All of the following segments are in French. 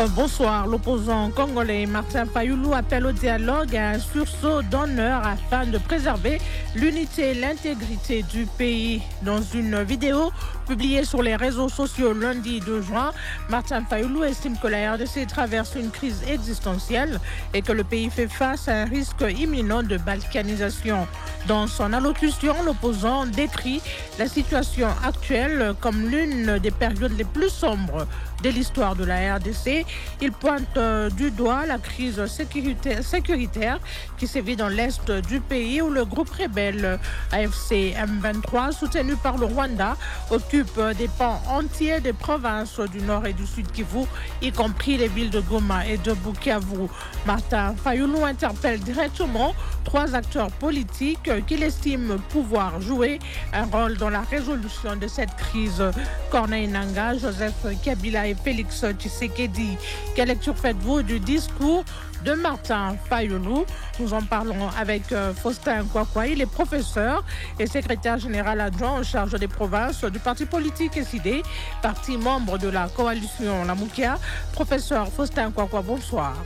Bonsoir. L'opposant congolais Martin Fayulu appelle au dialogue et à un sursaut d'honneur afin de préserver l'unité et l'intégrité du pays. Dans une vidéo publiée sur les réseaux sociaux lundi 2 juin, Martin Fayulu estime que la RDC traverse une crise existentielle et que le pays fait face à un risque imminent de balkanisation. Dans son allocution, l'opposant décrit la situation actuelle comme l'une des périodes les plus sombres de l'histoire de la RDC. Il pointe du doigt la crise sécuritaire qui sévit dans l'est du pays où le groupe rebelle AFC M23, soutenu par le Rwanda, occupe des pans entiers des provinces du nord et du sud Kivu, y compris les villes de Goma et de Bukavu. Martin Fayulu interpelle directement 3 acteurs politiques qu'il estime pouvoir jouer un rôle dans la résolution de cette crise. Corneille Nangaa, Joseph Kabila et Félix Tshisekedi. Quelle lecture faites-vous du discours de Martin Fayulu? Nous en parlons avec Faustin Kwakwa. Il est professeur et secrétaire général adjoint en charge des provinces du parti politique SID, parti membre de la coalition Lamoukia. Professeur Faustin Kwakwa, bonsoir.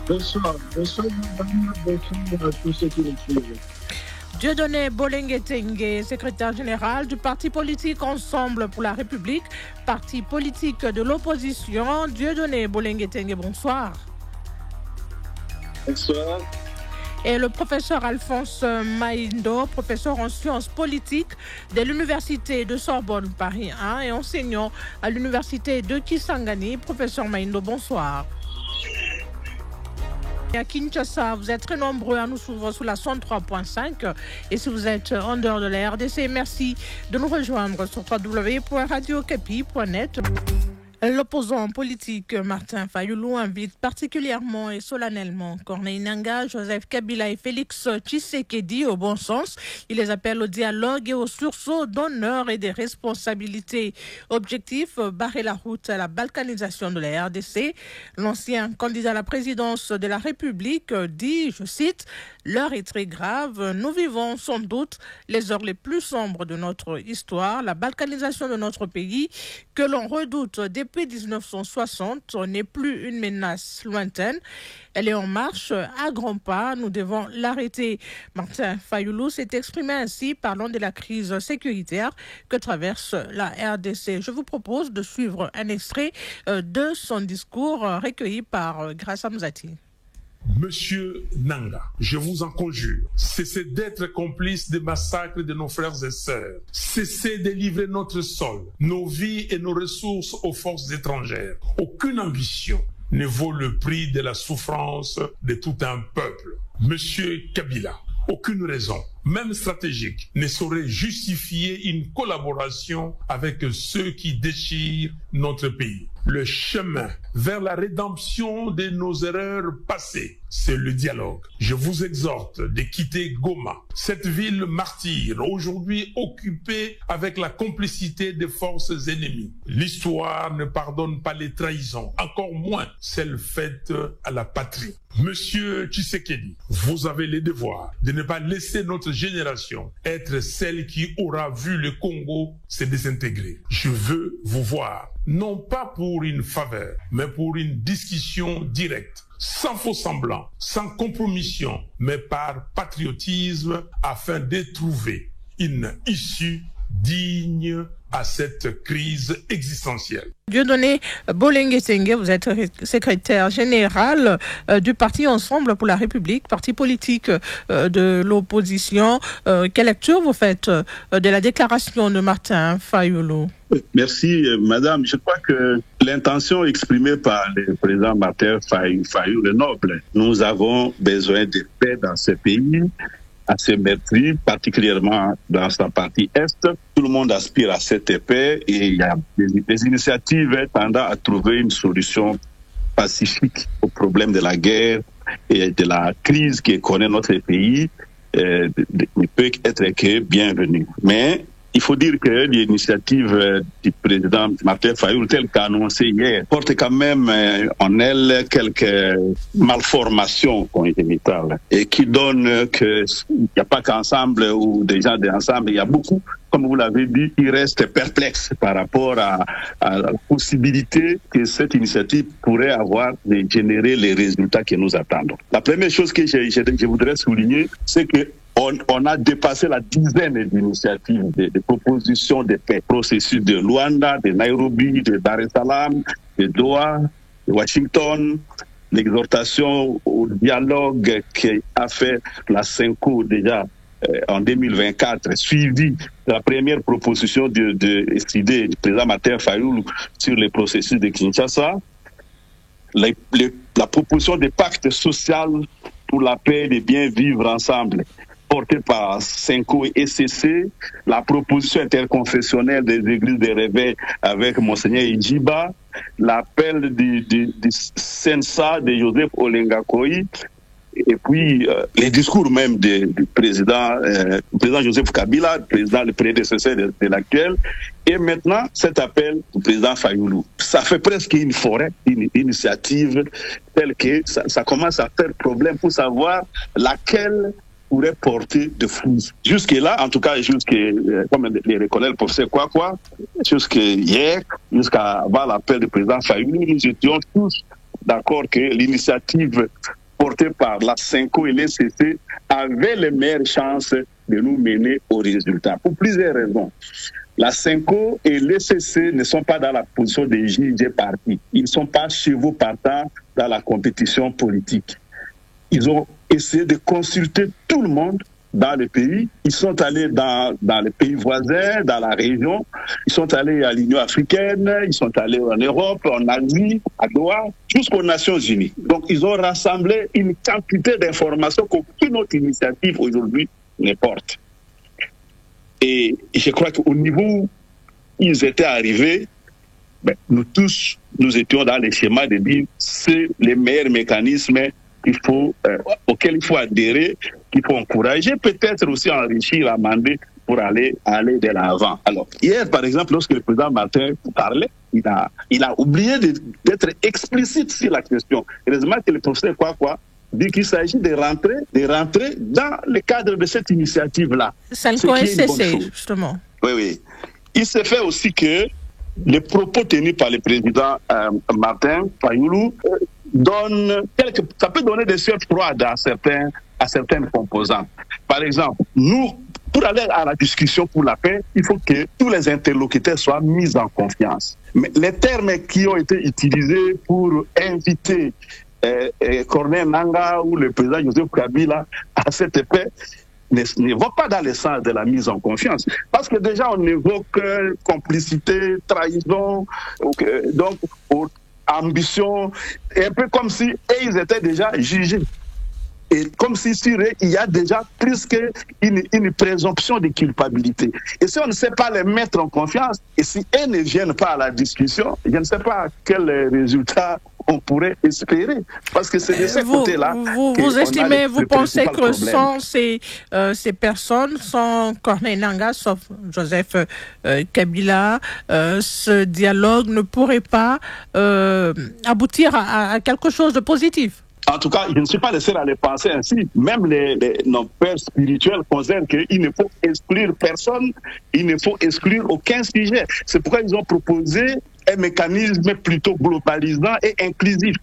Bonsoir à tous ceux qui nous suivent. Dieudonné Bolenge-Tengue, secrétaire général du parti politique Ensemble pour la République, parti politique de l'opposition. Dieudonné Bolenge-Tengue, bonsoir. Bonsoir. Et le professeur Alphonse Maindo, professeur en sciences politiques de l'université de Sorbonne Paris 1 et enseignant à l'université de Kisangani. Professeur Maindo, bonsoir. À Kinshasa, vous êtes très nombreux à nous suivre sur la 103.5 et si vous êtes en dehors de la RDC, merci de nous rejoindre sur www.radiokapi.net. L'opposant politique Martin Fayulu invite particulièrement et solennellement Corneille Nangaa, Joseph Kabila et Félix Tshisekedi au bon sens. Il les appelle au dialogue et au sursaut d'honneur et des responsabilités. Objectif, barrer la route à la balkanisation de la RDC. L'ancien candidat à la présidence de la République dit, je cite, « L'heure est très grave. Nous vivons sans doute les heures les plus sombres de notre histoire. La balkanisation de notre pays, que l'on redoute depuis 1960, n'est plus une menace lointaine. Elle est en marche à grands pas. Nous devons l'arrêter. » Martin Fayulu s'est exprimé ainsi parlant de la crise sécuritaire que traverse la RDC. Je vous propose de suivre un extrait de son discours recueilli par Grassa Mzati. Monsieur Nangaa, je vous en conjure, cessez d'être complices des massacres de nos frères et sœurs. Cessez de livrer notre sol, nos vies et nos ressources aux forces étrangères. Aucune ambition ne vaut le prix de la souffrance de tout un peuple. Monsieur Kabila, aucune raison, même stratégique, ne saurait justifier une collaboration avec ceux qui déchirent notre pays. Le chemin vers la rédemption de nos erreurs passées, c'est le dialogue. Je vous exhorte de quitter Goma, cette ville martyre, aujourd'hui occupée avec la complicité des forces ennemies. L'histoire ne pardonne pas les trahisons, encore moins celles faites à la patrie. Monsieur Tshisekedi, vous avez le devoir de ne pas laisser notre génération être celle qui aura vu le Congo se désintégrer. Je veux vous voir, non pas pour une faveur, mais pour une discussion directe, sans faux semblant, sans compromission, mais par patriotisme, afin de trouver une issue digne à cette crise existentielle. Dieudonné Bolenge-Tengue, vous êtes secrétaire général du parti Ensemble pour la République, parti politique de l'opposition. Quelle lecture vous faites de la déclaration de Martin Fayulu? Merci, madame. Je crois que l'intention exprimée par le président Martin Fayulu est noble. Nous avons besoin de paix dans ce pays, à ce meurtri, particulièrement dans sa partie Est. Tout le monde aspire à cette paix et il y a des initiatives tendant à trouver une solution pacifique au problème de la guerre et de la crise que connaît notre pays. Ne peut être que bienvenue. Mais Il faut dire que l'initiative du président Martin Fayoulou, telle qu'annoncée hier, porte quand même en elle quelques malformations congénitales et qui donnent qu'il n'y a pas qu'ensemble ou des gens d'ensemble, il y a beaucoup, comme vous l'avez dit, qui restent perplexes par rapport à la possibilité que cette initiative pourrait avoir de générer les résultats que nous attendons. La première chose que je voudrais souligner, c'est que on a dépassé la dizaine d'initiatives, de propositions de paix. Processus de Luanda, de Nairobi, de Dar es Salaam, de Doha, de Washington, l'exhortation au dialogue qu'a fait la CENCO déjà en 2024, suivi de la première proposition de SID du président Martin Fayoulou sur les processus de Kinshasa, la proposition des pactes sociaux pour la paix et le bien vivre ensemble, porté par CENCO et ECC, la proposition interconfessionnelle des églises de réveil avec Monseigneur Idjiba, l'appel du Sensa de Joseph Olenga Koï, et puis les discours même du président Joseph Kabila, le prédécesseur de l'actuel, et maintenant cet appel du président Fayoulou. Ça fait presque une forêt, une initiative telle que ça commence à faire problème pour savoir laquelle pourrait porter de fruits. Jusque-là, en tout cas, comme les reconnaît le professeur Kwakwa, jusqu'hier, jusqu'avant l'appel du président Fayoulou, nous étions tous d'accord que l'initiative portée par la CENCO et l'ECC avait les meilleures chances de nous mener au résultat. Pour plusieurs raisons. La CENCO et l'ECC ne sont pas dans la position des juges partis. Ils ne sont pas chevaux partants dans la compétition politique. Ils ont essayé de consulter tout le monde dans le pays. Ils sont allés dans les pays voisins, dans la région. Ils sont allés à l'Union africaine, ils sont allés en Europe, en Asie, à Doha, jusqu'aux Nations Unies. Donc, ils ont rassemblé une quantité d'informations qu'aucune autre initiative aujourd'hui ne porte. Et je crois qu'au niveau où ils étaient arrivés, nous tous, nous étions dans les schémas de dire c'est les meilleurs mécanismes auxquels il faut adhérer, qu'il faut encourager, peut-être aussi enrichir, amender pour aller de l'avant. Alors, hier, par exemple, lorsque le président Martin parlait, il a oublié d'être explicite sur la question. Heureusement que le professeur Kwakwa dit qu'il s'agit de rentrer dans le cadre de cette initiative-là. Ça le CEC, justement. Oui. Il s'est fait aussi que les propos tenus par le président Martin Fayoulou ça peut donner des sueurs froides à certaines composantes. Par exemple, nous, pour aller à la discussion pour la paix, il faut que tous les interlocuteurs soient mis en confiance. Mais les termes qui ont été utilisés pour inviter Corneille Nangaa ou le président Joseph Kabila à cette paix ne vont pas dans le sens de la mise en confiance. Parce que déjà, on évoque complicité, trahison, donc ambition, un peu comme si ils étaient déjà jugés. Et comme si il y a déjà plus qu'une présomption de culpabilité. Et si on ne sait pas les mettre en confiance, et si elles ne viennent pas à la discussion, je ne sais pas quel résultat on pourrait espérer. Parce que c'est de ce côté-là. Vous estimez, vous pensez que sans ces personnes, sans Corneille Nangaa, sauf Joseph Kabila, ce dialogue ne pourrait pas aboutir à quelque chose de positif? En tout cas, je ne suis pas le seul à le penser ainsi. Même nos pères spirituels considèrent qu'il ne faut exclure personne, il ne faut exclure aucun sujet. C'est pourquoi ils ont proposé un mécanisme plutôt globalisant et inclusif.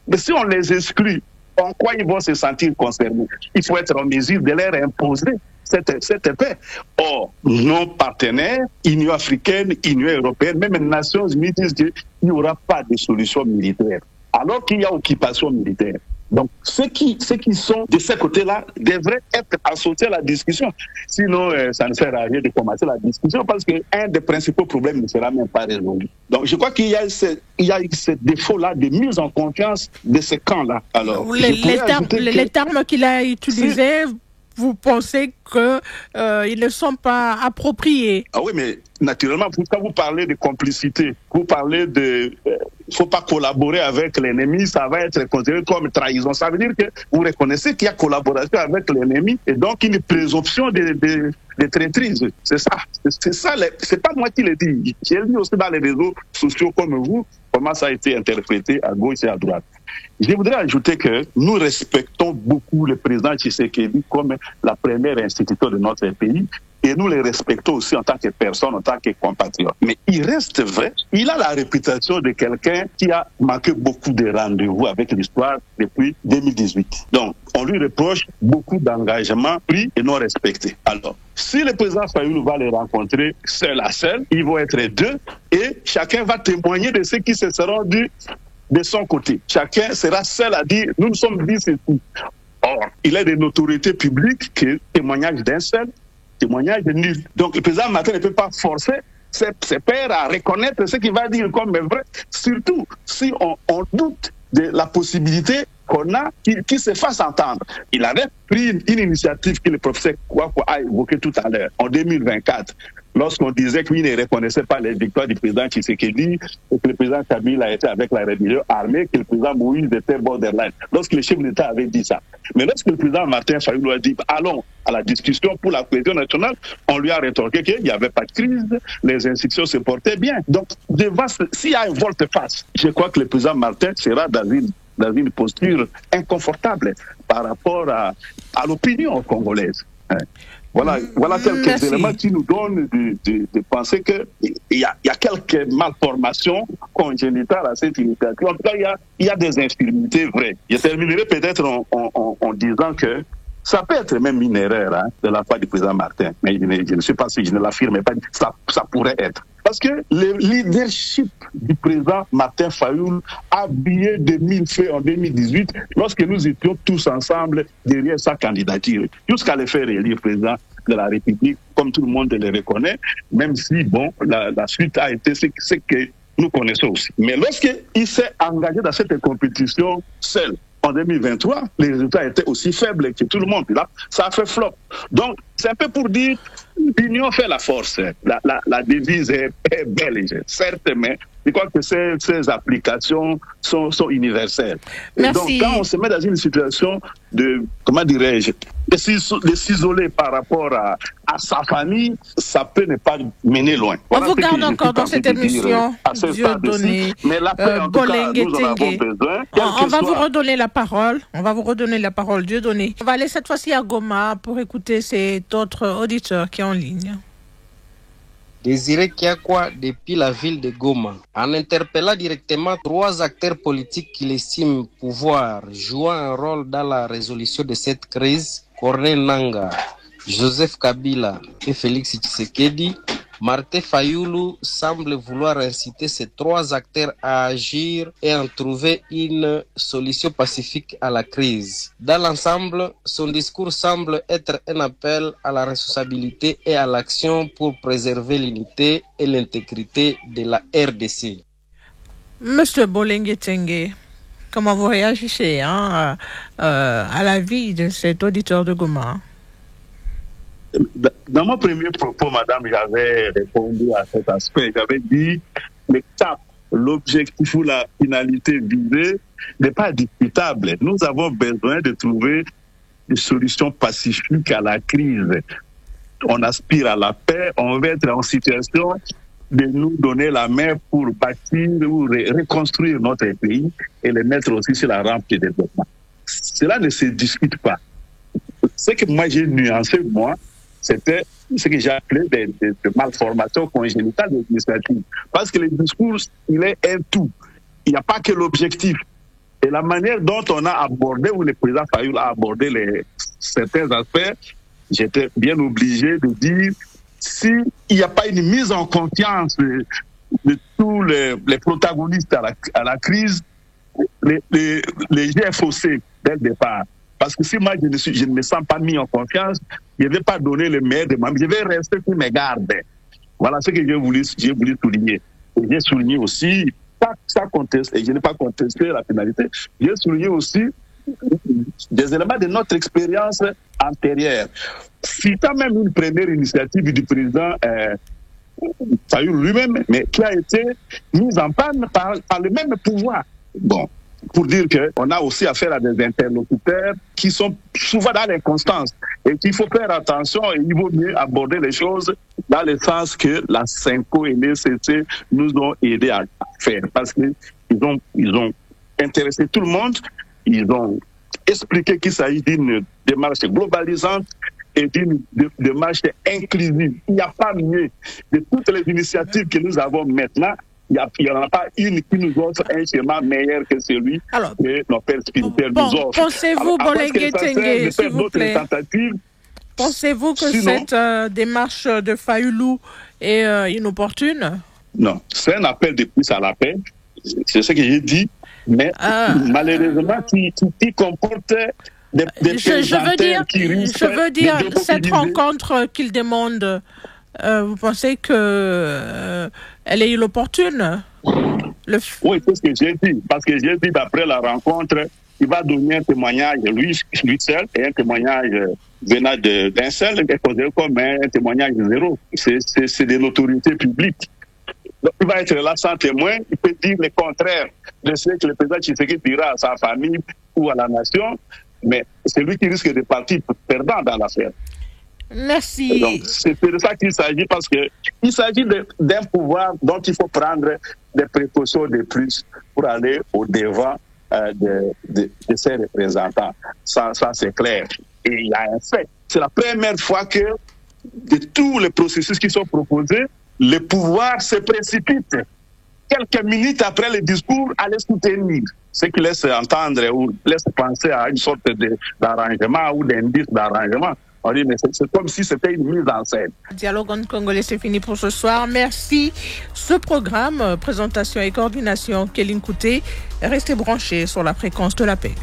Mais si on les exclut, en quoi ils vont se sentir concernés? Il faut être en mesure de leur imposer cette paix. Or, nos partenaires, Union africaine, Union européenne, même les Nations unies disent qu'il n'y aura pas de solution militaire, alors qu'il y a occupation militaire. Donc, ceux qui sont de ce côté-là devraient être associés à la discussion. Sinon, ça ne sert à rien de commencer la discussion parce qu'un des principaux problèmes ne sera même pas résolu. Donc, je crois qu'il y a ce défaut-là de mise en confiance de ce camp-là. Alors, les termes qu'il a utilisés, vous pensez qu'ils ne sont pas appropriés? Ah oui, mais naturellement, quand vous parlez de complicité, vous parlez de il ne faut pas collaborer avec l'ennemi, ça va être considéré comme trahison. Ça veut dire que vous reconnaissez qu'il y a collaboration avec l'ennemi et donc une présomption de traîtrise. C'est ça. C'est pas moi qui le dis. J'ai lu aussi dans les réseaux sociaux comme vous comment ça a été interprété à gauche et à droite. Je voudrais ajouter que nous respectons beaucoup le président Tshisekedi comme la première institution de notre pays et nous les respectons aussi en tant que personne, en tant que compatriotes. Mais il reste vrai, il a la réputation de quelqu'un qui a manqué beaucoup de rendez-vous avec l'histoire depuis 2018. Donc, on lui reproche beaucoup d'engagements pris et non respectés. Alors, si le président Fayoulou va les rencontrer seul à seul, ils vont être deux et chacun va témoigner de ce qui se sera dit de son côté. Chacun sera seul à dire, nous sommes dit ceci. Or, il est de notoriété publique que témoignage d'un seul, témoignage de nul. Donc, le président Martin ne peut pas forcer ses pairs à reconnaître ce qu'il va dire comme vrai, surtout si on doute de la possibilité qu'on a qu'il se fasse entendre. Il avait pris une initiative que le professeur Kouakou a évoquée tout à l'heure, en 2024, lorsqu'on disait qu'il ne reconnaissait pas les victoires du président Tshisekedi, et que le président Kabila a été avec la rébellion armée, que le président Moïse était borderline. Lorsque le chef de l'État avait dit ça. Mais lorsque le président Martin Fayoulou a dit allons à la discussion pour la cohésion nationale, on lui a rétorqué qu'il n'y avait pas de crise, les institutions se portaient bien. Donc, s'il y a un volte-face, je crois que le président Martin sera dans une posture inconfortable par rapport à l'opinion congolaise. Voilà quelques éléments qui nous donnent de penser qu'il y a quelques malformations congénitales à cette initiative. En tout cas, il y a des infirmités vraies. Je terminerai peut-être en disant que ça peut être même une erreur de la part du président Martin, mais je ne sais pas si je ne l'affirme pas, ça pourrait être. Parce que le leadership du président Martin Fayoulou a brillé de mille feux en 2018 lorsque nous étions tous ensemble derrière sa candidature, jusqu'à le faire élire président de la République, comme tout le monde le reconnaît, même si, bon, la suite a été ce que nous connaissons aussi. Mais lorsqu'il s'est engagé dans cette compétition seul, en 2023, les résultats étaient aussi faibles que tout le monde. Là, ça a fait flop. Donc, c'est un peu pour dire, l'union fait la force. La devise est belle, certes, mais je crois que ces applications sont universelles. Et donc, quand on se met dans une situation de, comment dirais-je, de s'isoler par rapport à sa famille, ça peut ne pas mener loin. Voilà, on vous garde encore dans cette émission, Dieudonné Bolengue-Tengue. On va vous redonner la parole. Dieudonné. On va aller cette fois-ci à Goma pour écouter cet autre auditeur qui est en ligne. Désiré Kiakwa depuis la ville de Goma, en interpellant directement 3 acteurs politiques qu'il estime pouvoir jouer un rôle dans la résolution de cette crise, Corneille Nangaa, Joseph Kabila et Félix Tshisekedi, Martin Fayoulou semble vouloir inciter ces 3 acteurs à agir et à trouver une solution pacifique à la crise. Dans l'ensemble, son discours semble être un appel à la responsabilité et à l'action pour préserver l'unité et l'intégrité de la RDC. Monsieur Bolengue-Tengue, comment vous réagissez à l'avis de cet auditeur de Goma? Dans mon premier propos, madame, j'avais répondu à cet aspect. J'avais dit le cap, l'objectif ou la finalité visée n'est pas discutable. Nous avons besoin de trouver une solution pacifique à la crise. On aspire à la paix, on veut être en situation de nous donner la main pour bâtir ou reconstruire notre pays et le mettre aussi sur la rampe de développement. Cela ne se discute pas. Ce que moi j'ai nuancé, c'était ce que j'ai appelé des malformations congénitales de l'initiative. Parce que le discours, il est un tout. Il n'y a pas que l'objectif. Et la manière dont on a abordé, ou le président Fayoulou a abordé certains aspects, j'étais bien obligé de dire, s'il n'y a pas une mise en confiance de tous les protagonistes à la crise, les GFOC dès le départ. Parce que si moi je ne me sens pas mis en confiance, je ne vais pas donner le meilleur de moi, je vais rester sur mes gardes. Voilà ce que j'ai voulu souligner. Et j'ai souligné aussi, et je n'ai pas contesté la finalité, j'ai souligné aussi des éléments de notre expérience antérieure. Citant même une première initiative du président Fayoulou lui-même, mais qui a été mise en panne par le même pouvoir. Bon, pour dire qu'on a aussi affaire à des interlocuteurs qui sont souvent dans l'inconstance et qu'il faut faire attention et il vaut mieux aborder les choses dans le sens que la Senko et l'ECC nous ont aidés à faire parce qu'ils ont intéressé tout le monde, ils ont expliqué qu'il s'agit d'une démarche globalisante et d'une démarche inclusive. Il n'y a pas mieux de toutes les initiatives que nous avons maintenant. Il n'y en a pas une qui nous offre un schéma meilleur que celui que nos pères spirituels nous offrent. Pensez-vous, Bolengue Tengue, s'il vous plaît, pensez-vous que cette démarche de Fayoulou est inopportune? Non, c'est un appel de plus à la paix. C'est ce que j'ai dit. Mais malheureusement, qui comporte des je veux dire cette rencontre qu'il demande, vous pensez que elle est inopportune? Oui, c'est ce que j'ai dit. Parce que j'ai dit d'après la rencontre, il va donner un témoignage lui seul et un témoignage venant d'un seul, comme un témoignage zéro. C'est de l'autorité publique. Donc, il va être là sans témoin, il peut dire le contraire de ce que le président Tshisekedi dira à sa famille ou à la nation, mais c'est lui qui risque de partir perdant dans l'affaire. Merci. Donc, c'est de ça qu'il s'agit, parce qu'il s'agit d'un pouvoir dont il faut prendre des précautions de plus pour aller au-devant de ses représentants. Ça c'est clair. Et il y a un fait. C'est la première fois que, de tous les processus qui sont proposés, le pouvoir se précipite quelques minutes après le discours à les soutenir. Ce qui laisse entendre ou laisse penser à une sorte d'arrangement ou d'indice d'arrangement. On dit, mais c'est comme si c'était une mise en scène. Dialogue en congolais, c'est fini pour ce soir. Merci. Ce programme, présentation et coordination, Kéline Kouté, restez branchés sur la fréquence de la paix.